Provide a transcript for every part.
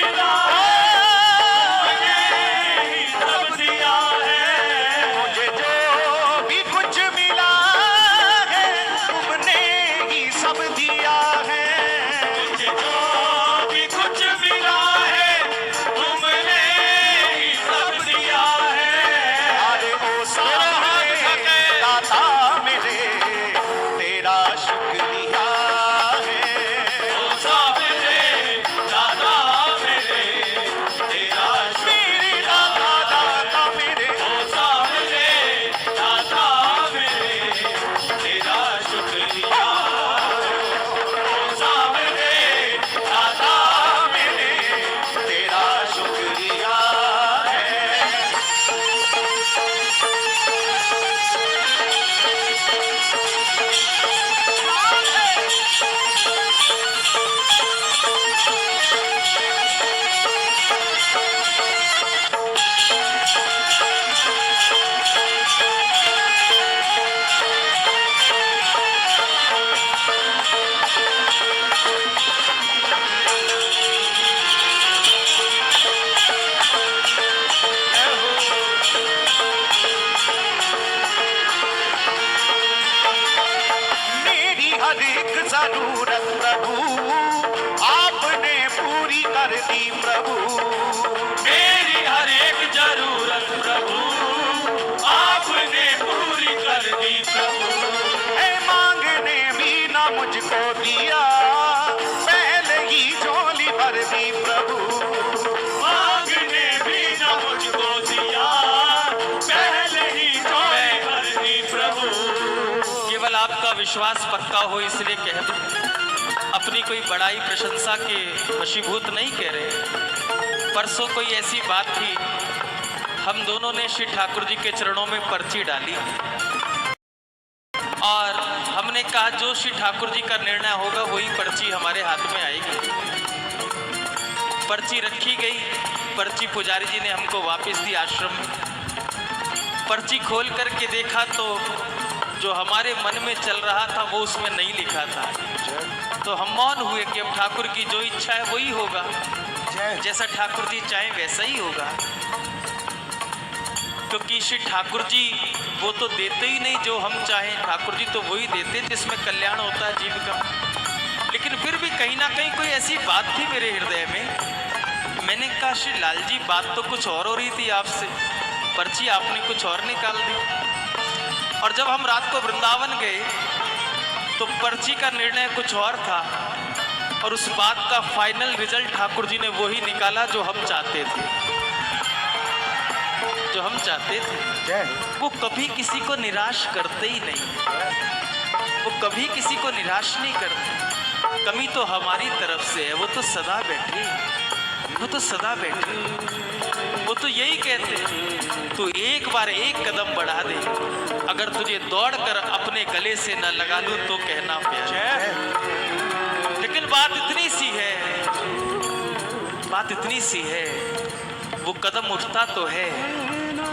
मिला है तुमने ही सब दिया है। मुझे जो भी कुछ मिला है तुमने ही सब दिया है। मुझे जो भी कुछ मिला है तुमने ही सब दिया है। अरे ओ सामने दाता मेरे तेरा शुक्रिया है। ओ सामने दादा मेरे तेरा मेरे दाता दाता मेरे ओ सामने दादा मेरे तेरा शुक्रिया। ओ सामने दादा मेरे तेरा शुक्रिया है। मेरी हर एक जरूरत प्रभु आपने पूरी कर दी प्रभु। मेरी हर एक जरूरत प्रभु आपने पूरी कर दी प्रभु। है मांगने भी ना मुझको दिया पहले ही झोली भर दी प्रभु। मांगने भी न मुझको दिया पहले ही झोली भर दी प्रभु। केवल आपका विश्वास पक्का हो इसलिए कह दूं, अपनी कोई बड़ाई प्रशंसा के वशीभूत नहीं कह रहे। परसों कोई ऐसी बात थी, हम दोनों ने श्री ठाकुर जी के चरणों में पर्ची डाली और हमने कहा जो श्री ठाकुर जी का निर्णय होगा वही पर्ची हमारे हाथ में आएगी। पर्ची रखी गई, पर्ची पुजारी जी ने हमको वापस दी आश्रम में। पर्ची खोल करके देखा तो जो हमारे मन में चल रहा था वो उसमें नहीं लिखा था। तो हम मौन हुए कि अब ठाकुर की जो इच्छा है वही होगा, जैसा ठाकुर जी चाहें वैसा ही होगा। क्योंकि श्री ठाकुर जी वो तो देते ही नहीं जो हम चाहें, ठाकुर जी तो वही देते जिसमें कल्याण होता है जीव का। लेकिन फिर भी कहीं ना कहीं कोई ऐसी बात थी मेरे हृदय में। मैंने कहा श्री लाल जी बात तो कुछ और हो रही थी आपसे, पर्ची आपने कुछ और निकाल दी। और जब हम रात को वृंदावन गए तो पर्ची का निर्णय कुछ और था और उस बात का फाइनल रिजल्ट ठाकुर जी ने वही निकाला जो हम चाहते थे। जो हम चाहते थे वो कभी किसी को निराश करते ही नहीं, वो कभी किसी को निराश नहीं करते। कमी तो हमारी तरफ से है, वो तो सदा बैठे, वो तो सदा बैठे। वो तो यही कहते तू एक बार एक कदम बढ़ा दे, अगर तुझे दौड़ कर अपने गले से न लगा लूं तो कहना प्यार। लेकिन बात इतनी सी है, बात इतनी सी है, वो कदम उठता तो है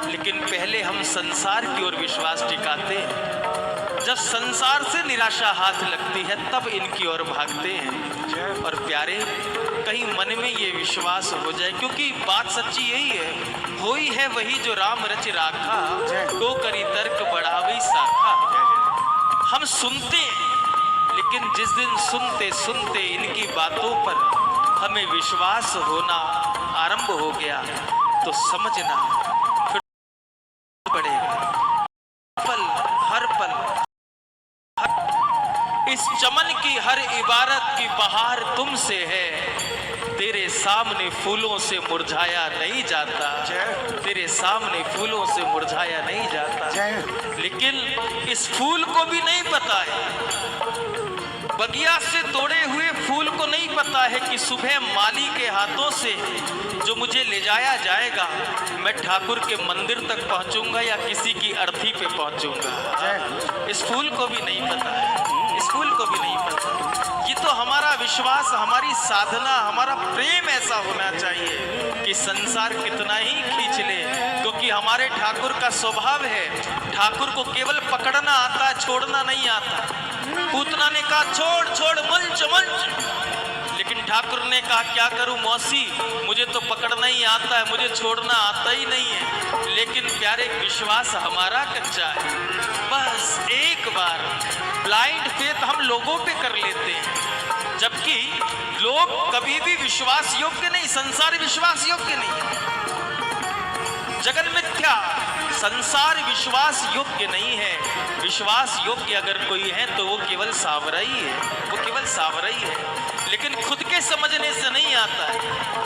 लेकिन पहले हम संसार की ओर विश्वास टिकाते हैं। जब संसार से निराशा हाथ लगती है तब इनकी ओर भागते हैं। और प्यारे कहीं मन में ये विश्वास हो जाए, क्योंकि बात सच्ची यही है, होई है वही जो राम रच राखा, को करी तर्क बढ़ावी साखा। हम सुनते लेकिन जिस दिन सुनते सुनते इनकी बातों पर हमें विश्वास होना आरंभ हो गया तो समझना फिर पड़ेगा। हर पल इस चमन की हर इबारत की बहार तुमसे है, तेरे सामने फूलों से मुरझाया नहीं जाता, तेरे सामने फूलों से मुरझाया नहीं जाता। लेकिन इस फूल को भी नहीं पता है, बगिया से तोड़े हुए फूल को नहीं पता है कि सुबह माली के हाथों से जो मुझे ले जाया जाएगा मैं ठाकुर के मंदिर तक पहुंचूंगा या किसी की अर्थी पे पहुंचूंगा। इस फूल को भी नहीं पता है, इस फूल को भी नहीं पता। ये तो हमारा विश्वास, हमारी साधना, हमारा प्रेम ऐसा होना चाहिए कि संसार कितना ही खींच ले, क्योंकि हमारे ठाकुर का स्वभाव है, ठाकुर को केवल पकड़ना आता, छोड़ना नहीं आता। पूतना ने कहा छोड़ छोड़ मंच मंच, लेकिन ठाकुर ने कहा क्या करूं मौसी, मुझे तो पकड़ना ही आता है, मुझे छोड़ना आता ही नहीं है। लेकिन प्यारे विश्वास हमारा कच्चा है। बस एक बार ब्लाइंड फेथ हम लोगों पे कर लेते हैं, जबकि लोग कभी भी विश्वास योग्य नहीं, संसार विश्वास योग्य नहीं, जगन मिथ्या, संसार विश्वास योग्य नहीं है। विश्वास योग्य अगर कोई है तो वो केवल सावरा ही है, वो केवल सावरा ही है। लेकिन खुद के समझने से नहीं आता है,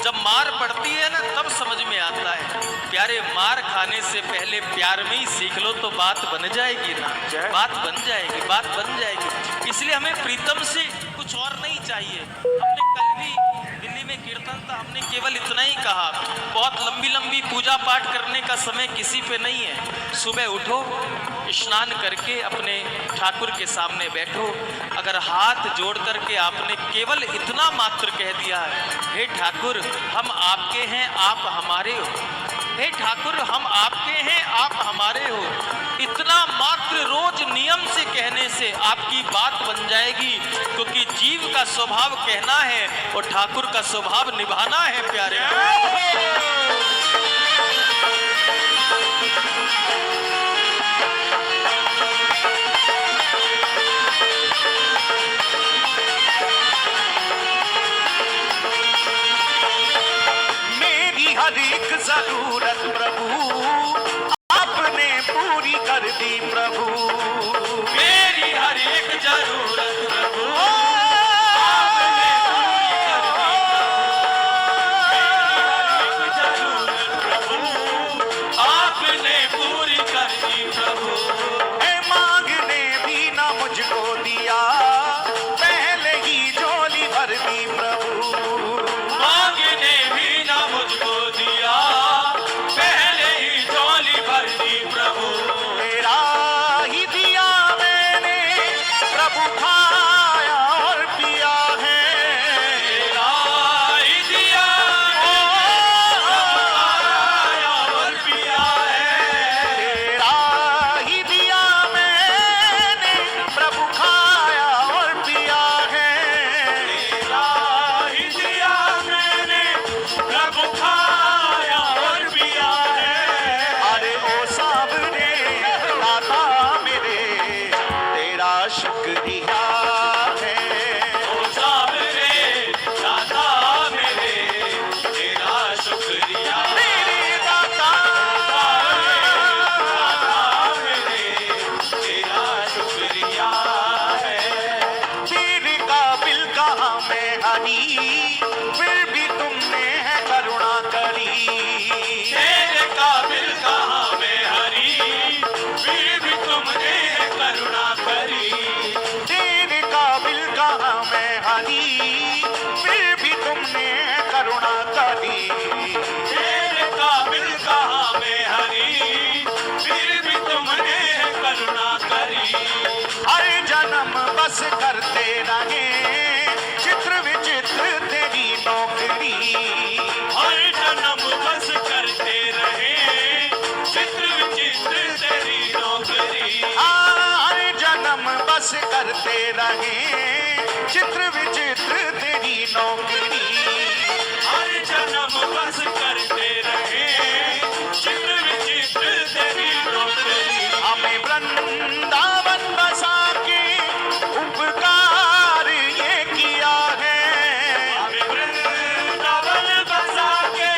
जब मार पड़ती है ना तब समझ में आता है। प्यारे मार खाने से पहले प्यार में ही सीख लो तो बात बन जाएगी ना, बात बन जाएगी, बात बन जाएगी। इसलिए हमें प्रीतम से कुछ और नहीं चाहिए। हमने कल भी दिल्ली में कीर्तन था, हमने केवल इतना ही कहा, बहुत लंबी लंबी पूजा पाठ करने का समय किसी पे नहीं है। सुबह उठो, स्नान करके अपने ठाकुर के सामने बैठो। अगर हाथ जोड़ करके आपने केवल इतना मात्र कह दिया है, हे ठाकुर हम आपके हैं आप हमारे हो, हे ठाकुर हम आपके हैं आप हमारे हो, इतना मात्र रोज नियम से कहने से आपकी बात बन जाएगी। क्योंकि जीव का स्वभाव कहना है और ठाकुर का स्वभाव निभाना है। प्यारे हर एक जरूरत प्रभु आपने पूरी कर दी प्रभु, मेरी हर एक जरूरत प्रभु आपने पूरी कर दी प्रभु। मांगने भी ना मुझको दिया, पहले ही झोली भर दी प्रभु, मांगने भी ना मुझको दिया, पहले ही झोली भर दी प्रभु। तेरा ही दिया मैंने प्रभु, खाया और पिया है, तेरा ही दिया खाया और पिया है, तेरा ही दिया मैंने प्रभु, खाया और पिया है, तेरा ही दिया मैंने प्रभु खाया और पिया है। अरे ओ सामने दाता मेरे तेरा शुक्रिया है, ओ सामने दाता मेरे तेरा शुक्रिया, मेरे दाता मेरे तेरा शुक्रिया है। तेरे काबिल कहाँ मैं हरी, फिर भी तुमने है करुणा करी, तेरे काबिल कहाँ मैं हरी, फिर भी तुमने करुणा करी, तेरे काबिल कहाँ मैं हरी, फिर भी तुमने है करुणा करी, तेरे काबिल कहाँ मैं हरी, फिर भी तुमने करुणा करी। हर जन्म बस करते रहे चित्र विचित्र तेरी नौकरी, हर जन्म बस करते रहे चित्र विचित्र तेरी नौकरी, हर जन्म बस करते रहे चित्र विचित्र तेरी नौकरी, हर जन्म बस करते रहे चित्र विचित्र तेरी नौकरी। हमें वृंदावन बसा के उपकार ये किया है, हमें वृंदावन बसा के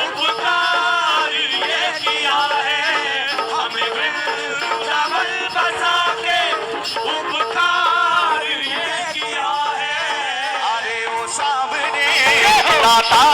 उपकार ये किया है, हमें वृंदावन बसा के उपकार ये किया है। अरे ओ सामने दाता